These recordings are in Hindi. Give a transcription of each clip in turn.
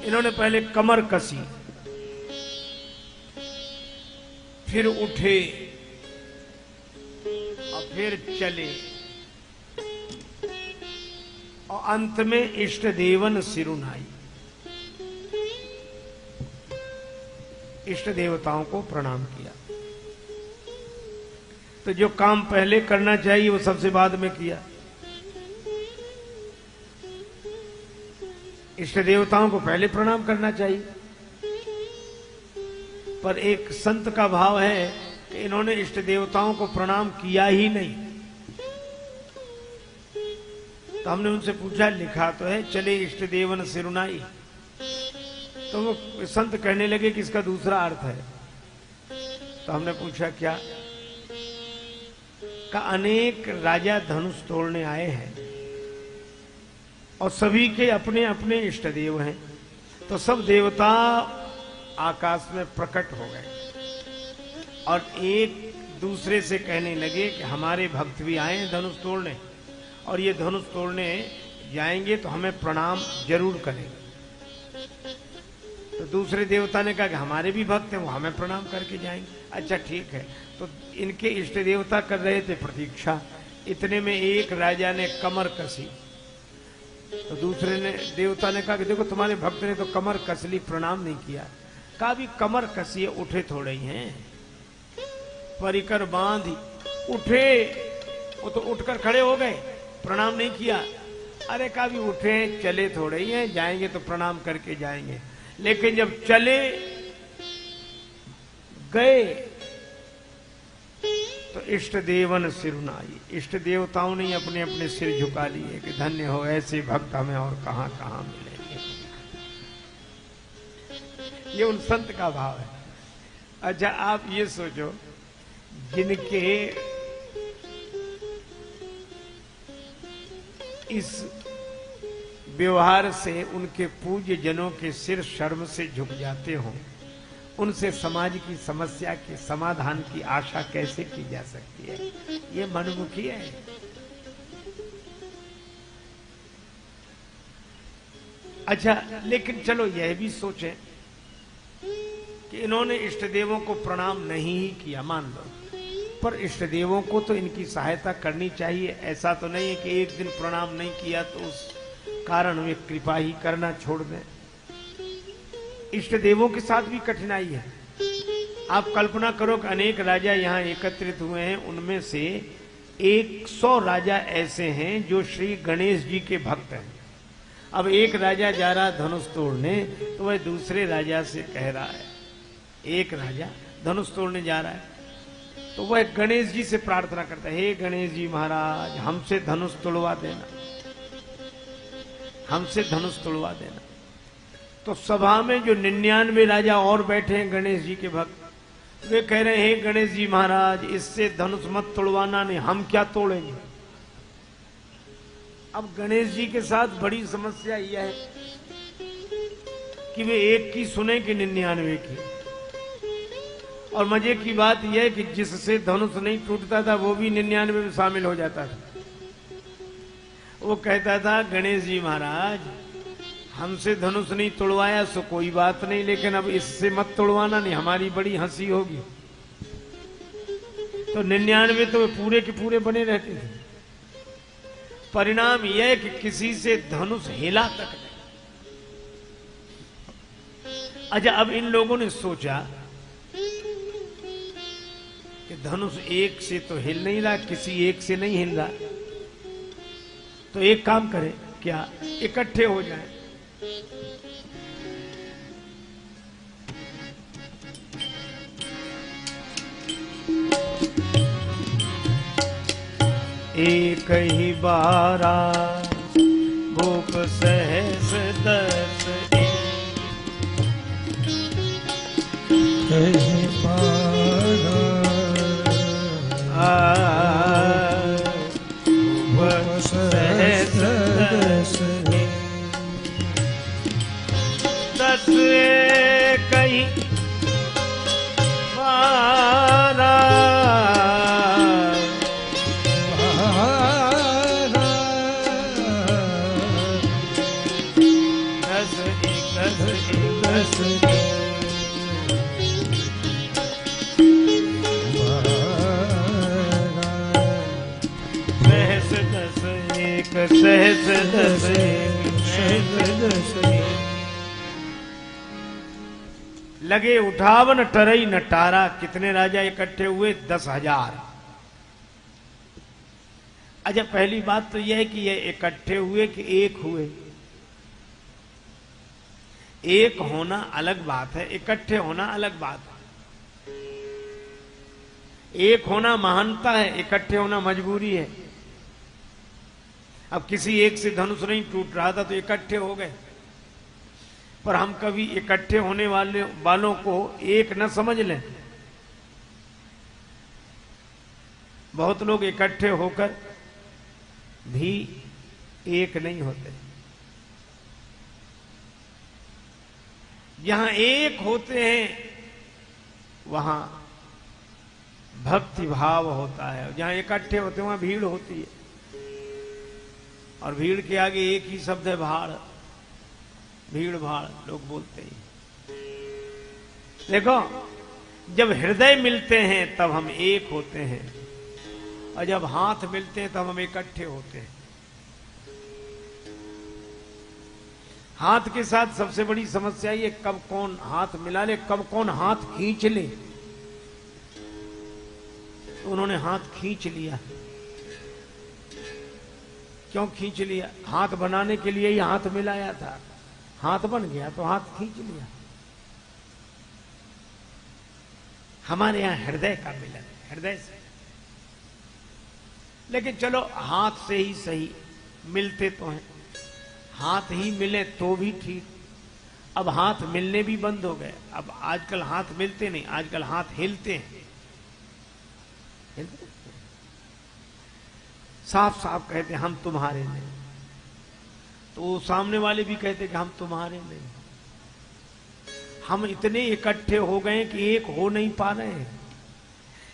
इन्होंने पहले कमर कसी, फिर उठे और फिर चले और अंत में इष्ट देवन सिरुनाई, इष्ट देवताओं को प्रणाम किया। तो जो काम पहले करना चाहिए वो सबसे बाद में किया। इष्ट देवताओं को पहले प्रणाम करना चाहिए, पर एक संत का भाव है कि इन्होंने इष्ट देवताओं को प्रणाम किया ही नहीं। तो हमने उनसे पूछा, लिखा तो है चले इष्ट देवन सिरुनाई, तो वो संत कहने लगे कि इसका दूसरा अर्थ है। तो हमने पूछा क्या? का अनेक राजा धनुष तोड़ने आए हैं और सभी के अपने अपने इष्ट देव हैं, तो सब देवता आकाश में प्रकट हो गए और एक दूसरे से कहने लगे कि हमारे भक्त भी आए हैं धनुष तोड़ने, और ये धनुष तोड़ने जाएंगे तो हमें प्रणाम जरूर करेंगे। तो दूसरे देवता ने कहा कि हमारे भी भक्त हैं, वो हमें प्रणाम करके जाएंगे। अच्छा ठीक है। तो इनके इष्ट देवता कर रहे थे प्रतीक्षा, इतने में एक राजा ने कमर कसी। तो दूसरे ने देवता ने कहा कि देखो तुम्हारे भक्त ने तो कमर कस ली, प्रणाम नहीं किया। कहा भी कमर कसी, उठे थोड़े ही हैं, परिकर बांधी उठे, वो तो उठकर खड़े हो गए, प्रणाम नहीं किया। अरे कहा भी उठे चले थोड़े ही हैं, जाएंगे तो प्रणाम करके जाएंगे। लेकिन जब चले गए तो इष्ट देवन सिरुनाई, इष्ट देवताओं ने अपने अपने सिर झुका लिए कि धन्य हो ऐसे भक्त हमें और कहां कहां मिलेंगे। ये उन संत का भाव है। अच्छा आप ये सोचो, जिनके इस व्यवहार से उनके पूज्य जनों के सिर शर्म से झुक जाते हों, उनसे समाज की समस्या के समाधान की आशा कैसे की जा सकती है? ये मनमुखी है। अच्छा लेकिन चलो यह भी सोचें कि इन्होंने इष्ट देवों को प्रणाम नहीं ही किया, मान लो, पर इष्ट देवों को तो इनकी सहायता करनी चाहिए। ऐसा तो नहीं है कि एक दिन प्रणाम नहीं किया तो उस कारण वे कृपा ही करना छोड़ दें। इष्ट देवों के साथ भी कठिनाई है। आप कल्पना करो कि अनेक राजा यहाँ एकत्रित हुए हैं, उनमें से 100 राजा ऐसे हैं जो श्री गणेश जी के भक्त हैं। अब एक राजा जा रहा धनुष तोड़ने, तो वह दूसरे राजा से कह रहा है, एक राजा धनुष तोड़ने जा रहा है तो वह गणेश जी से प्रार्थना करता है, हे गणेश जी महाराज हमसे धनुष तोड़वा देना, हमसे धनुष तोड़वा देना। तो सभा में जो 99 राजा और बैठे हैं गणेश जी के भक्त, वे कह रहे हैं, हे गणेश जी महाराज इससे धनुष मत तोड़वाना, नहीं हम क्या तोड़ेंगे। अब गणेश जी के साथ बड़ी समस्या यह है कि वे एक की सुने कि 99 की। और मजे की बात यह है कि जिससे धनुष नहीं टूटता था वो भी 99 में शामिल हो जाता था। वो कहता था, गणेश जी महाराज हमसे धनुष नहीं तोड़वाया सो कोई बात नहीं, लेकिन अब इससे मत तोड़वाना, नहीं हमारी बड़ी हंसी होगी। तो 99 तो वे पूरे के पूरे बने रहते थे। परिणाम यह कि किसी से धनुष हिला तक नहीं। अच्छा अब इन लोगों ने सोचा कि धनुष एक से तो हिल नहीं रहा, किसी एक से नहीं हिल रहा, तो एक काम करें, क्या इकट्ठे हो जाएं। एक ही बारा भूप सहस 10 कहीं बारा दस सहस दस एक सहस दस एक सहस दस एक। लगे उठावन टरई न टारा। कितने राजा इकट्ठे हुए? 10,000। अच्छा, पहली बात तो यह है कि ये इकट्ठे हुए कि एक हुए। एक होना अलग बात है, इकट्ठे होना अलग बात है। एक होना महानता है, इकट्ठे होना मजबूरी है। अब किसी एक से धनुष नहीं टूट रहा था तो इकट्ठे हो गए, पर हम कभी इकट्ठे होने वालों को एक न समझ लें। बहुत लोग इकट्ठे होकर भी एक नहीं होते। जहां एक होते हैं वहां भक्ति भाव होता है। जहां इकट्ठे होते हैं वहां भीड़ होती है, और भीड़ के आगे एक ही शब्द है, भाड़। भीड़ भाड़ लोग बोलते हैं। देखो, जब हृदय मिलते हैं तब हम एक होते हैं, और जब हाथ मिलते हैं तब हम इकट्ठे होते हैं। हाथ के साथ सबसे बड़ी समस्या ये, कब कौन हाथ मिला ले, कब कौन हाथ खींच ले। तो उन्होंने हाथ खींच लिया। क्यों खींच लिया? हाथ बनाने के लिए ही हाथ मिलाया था। हाथ बन गया तो हाथ खींच लिया। हमारे यहां हृदय का मिलन, हृदय से। लेकिन चलो, हाथ से ही सही, मिलते तो हैं। हाथ ही मिले तो भी ठीक। अब हाथ मिलने भी बंद हो गए। अब आजकल हाथ मिलते नहीं, आजकल हाथ हिलते हैं। साफ साफ कहते हैं हम तुम्हारे नहीं, तो सामने वाले भी कहते कि हम तुम्हारे नहीं। हम इतने इकट्ठे हो गए कि एक हो नहीं पा रहे हैं।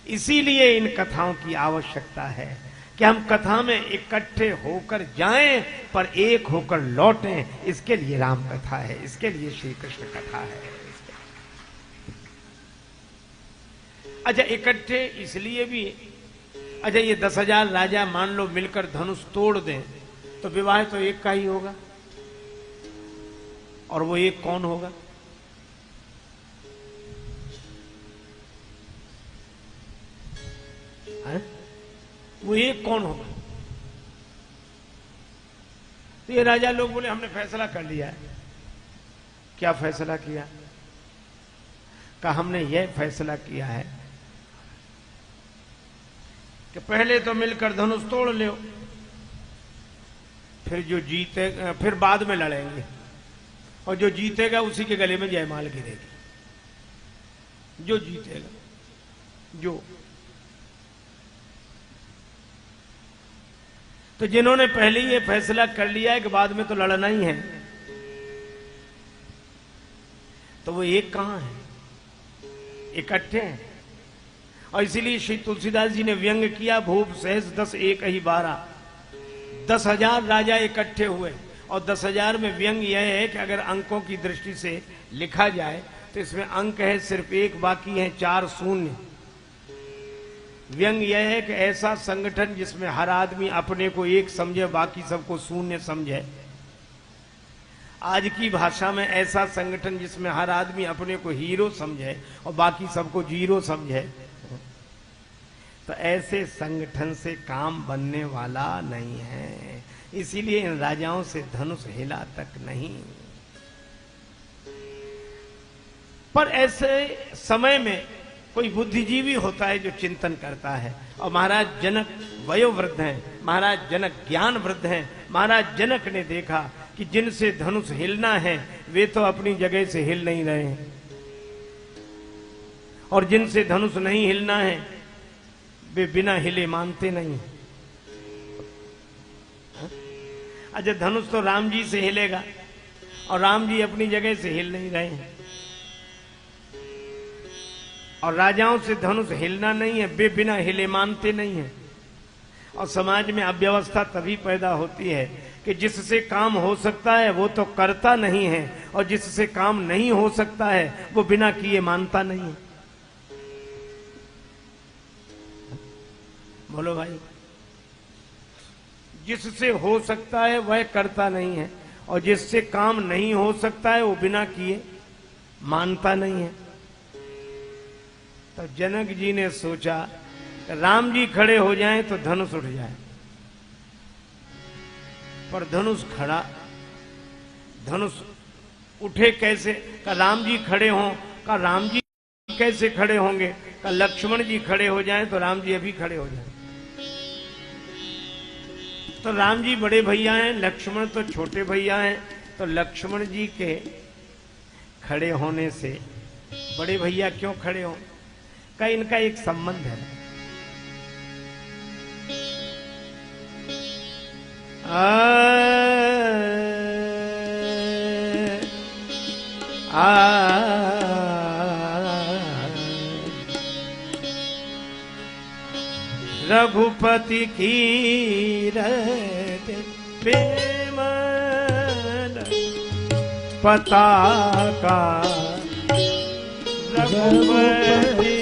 इसीलिए इन कथाओं की आवश्यकता है कि हम कथा में इकट्ठे होकर जाएं पर एक होकर लौटें। इसके लिए राम कथा है, इसके लिए श्री कृष्ण कथा है। अच्छा, इकट्ठे इसलिए भी। अच्छा, ये 10,000 राजा मान लो मिलकर धनुष तोड़ दें तो विवाह तो एक का ही होगा, और वो एक कौन होगा? है? वो एक कौन होगा? तो ये राजा लोग बोले हमने फैसला कर लिया है। क्या फैसला किया? कहा हमने यह फैसला किया है कि पहले तो मिलकर धनुष तोड़ लो, फिर जो जीते फिर बाद में लड़ेंगे, और जो जीतेगा उसी के गले में जयमाल गिरेगी। जो जीतेगा, जो तो जिन्होंने पहले ही ये फैसला कर लिया है कि बाद में तो लड़ना ही है, तो वो एक कहां है? इकट्ठे हैं। और इसीलिए श्री तुलसीदास जी ने व्यंग किया, भूप सहस 10 एक ही 12। 10,000 राजा इकट्ठे हुए, और 10,000 में व्यंग यह है कि अगर अंकों की दृष्टि से लिखा जाए तो इसमें अंक है सिर्फ एक, बाकी है 4 शून्य। व्यंग यह है कि ऐसा संगठन जिसमें हर आदमी अपने को एक समझे, बाकी सबको शून्य समझे। आज की भाषा में ऐसा संगठन जिसमें हर आदमी अपने को हीरो समझे और बाकी सबको जीरो समझे। तो ऐसे संगठन से काम बनने वाला नहीं है। इसीलिए इन राजाओं से धनुष हिला तक नहीं। पर ऐसे समय में कोई बुद्धिजीवी होता है जो चिंतन करता है। और महाराज जनक वयोवृद्ध हैं, महाराज जनक ज्ञान वृद्ध हैं। महाराज जनक ने देखा कि जिनसे धनुष हिलना है वे तो अपनी जगह से हिल नहीं रहे हैं, और जिनसे धनुष नहीं हिलना है वे बिना हिले मानते नहीं। अच्छा, धनुष तो राम जी से हिलेगा, और राम जी अपनी जगह से हिल नहीं रहे हैं। और राजाओं से धनुष हिलना नहीं है, वे बिना हिले मानते नहीं है। और समाज में अव्यवस्था तभी पैदा होती है कि जिससे काम हो सकता है वो तो करता नहीं है, और जिससे काम नहीं हो सकता है वो बिना किए मानता नहीं है। बोलो भाई, जिससे हो सकता है वह करता नहीं है, और जिससे काम नहीं हो सकता है वो बिना किए मानता नहीं है। तो जनक जी ने सोचा राम जी खड़े हो जाएं तो धनुष उठ जाए, पर धनुष खड़ा, धनुष उठे कैसे? का राम जी खड़े हों, का राम जी कैसे खड़े होंगे? का लक्ष्मण जी खड़े हो जाएं तो राम जी अभी खड़े हो जाएं। तो राम जी बड़े भैया हैं, लक्ष्मण तो छोटे भैया हैं, तो लक्ष्मण जी के खड़े होने से बड़े भैया क्यों खड़े हों? का इनका एक संबंध है। रघुपति की रट बेमन पताका, रघुपति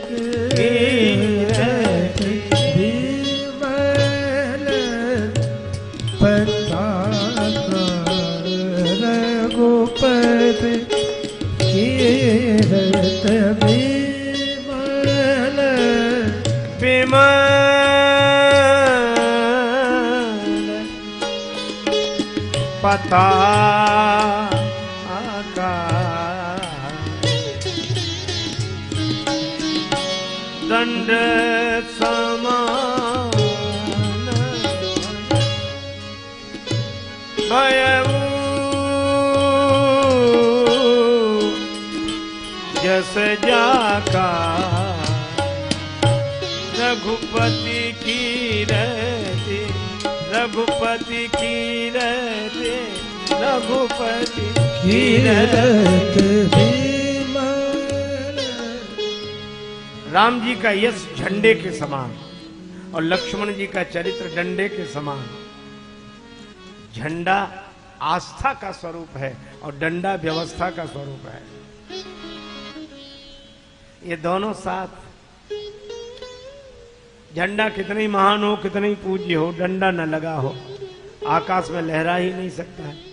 की रट बेमन पताका, रघुपति की रट बेमन पताका, दंड समान भयऊ, जस जाका रघुपति की रहते, रघुपति की रहते, रघुपति की रहते। राम जी का यश झंडे के समान और लक्ष्मण जी का चरित्र डंडे के समान। झंडा आस्था का स्वरूप है और डंडा व्यवस्था का स्वरूप है। ये दोनों साथ, झंडा कितनी महान हो, कितनी पूज्य हो, डंडा न लगा हो आकाश में लहरा ही नहीं सकता है।